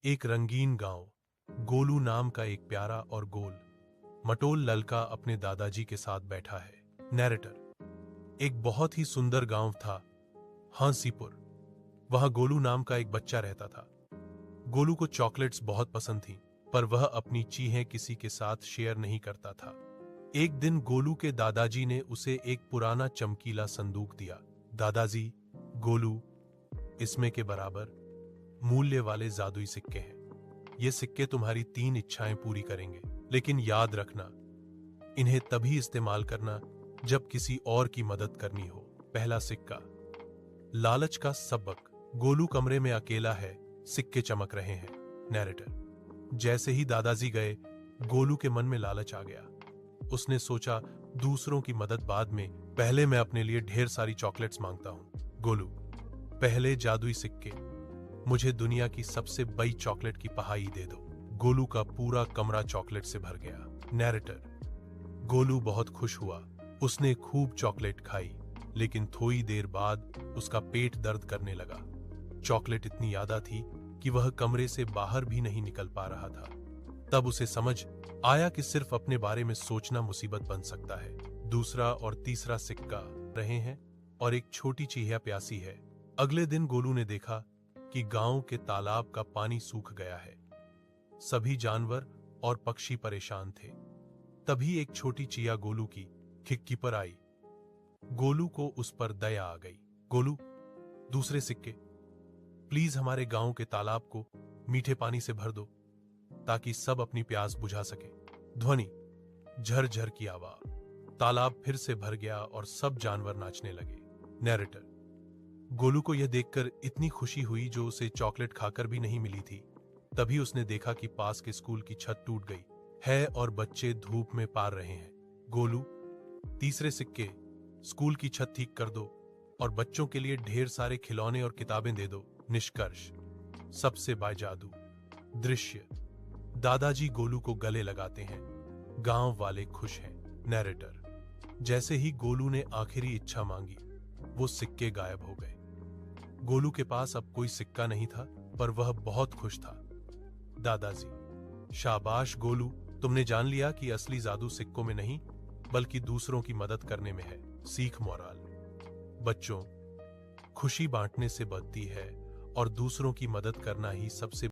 एक रंगीन गांव। गोलू नाम का एक प्यारा और गोल मटोल लड़का अपने दादाजी के साथ बैठा है। नैरेटर। एक बहुत ही सुंदर गांव था, हंसीपुर। वहां गोलू नाम का एक बच्चा रहता था। गोलू को चॉकलेट्स बहुत पसंद थी, पर वह अपनी चीजें किसी के साथ शेयर नहीं करता था। एक दिन गोलू के दादाजी ने उसे एक पुराना चमकीला संदूक दिया। दादाजी, गोलू, इसमें के बराबर मूल्य वाले जादुई सिक्के हैं। ये सिक्के तुम्हारी 3 इच्छाएं पूरी करेंगे, लेकिन याद रखना, इन्हें तभी इस्तेमाल करना जब किसी और की मदद करनी हो। पहला सिक्का, लालच का सबक। गोलू कमरे में अकेला है, सिक्के चमक रहे हैं। नैरेटर। जैसे ही दादाजी गए, गोलू के मन में लालच आ गया। उसने सोचा, दूसरों की मदद बाद में, पहले मैं अपने लिए ढेर सारी चॉकलेट्स मांगता हूं। गोलू। पहले जादुई सिक्के। मुझे दुनिया की सबसे बड़ी चॉकलेट की पहाई दे दो। गोलू का पूरा कमरा चॉकलेट से भर गया। नैरेटर। गोलू बहुत खुश हुआ। उसने खूब चॉकलेट खाई, लेकिन थोड़ी देर बाद उसका पेट दर्द करने लगा। चॉकलेट इतनी ज्यादा थी कि वह कमरे से बाहर भी नहीं निकल पा रहा था। तब उसे समझ आया कि सिर्फ अपने बारे में सोचना मुसीबत बन सकता है। दूसरा और तीसरा सिक्का रहे हैं और एक छोटी चिड़िया प्यासी है। अगले दिन गोलू ने देखा कि गांव के तालाब का पानी सूख गया है। सभी जानवर और पक्षी परेशान थे। तभी एक छोटी चिड़िया गोलू की खिड़की पर आई। गोलू को उस पर दया आ गई। गोलू, दूसरे सिक्के। प्लीज हमारे गांव के तालाब को मीठे पानी से भर दो, ताकि सब अपनी प्यास बुझा सके। ध्वनि, झरझर की आवाज। तालाब फिर से भर गया और सब जानवर नाचने लगे। नैरेटर। गोलू को यह देखकर इतनी खुशी हुई जो उसे चॉकलेट खाकर भी नहीं मिली थी। तभी उसने देखा कि पास के स्कूल की छत टूट गई है और बच्चे धूप में पार रहे हैं। गोलू, तीसरे सिक्के। स्कूल की छत ठीक कर दो और बच्चों के लिए ढेर सारे खिलौने और किताबें दे दो। निष्कर्ष, सबसे बड़ा जादू। दृश्य, दादाजी गोलू को गले लगाते हैं। गांव वाले खुश हैं। नैरेटर। जैसे ही गोलू ने आखिरी इच्छा मांगी, वो सिक्के गायब हो गए। गोलू के पास अब कोई सिक्का नहीं था, पर वह बहुत खुश था। दादाजी। शाबाश गोलू, तुमने जान लिया कि असली जादू सिक्कों में नहीं, बल्कि दूसरों की मदद करने में है। सीख मोरल। बच्चों, खुशी बांटने से बढ़ती है और दूसरों की मदद करना ही सबसे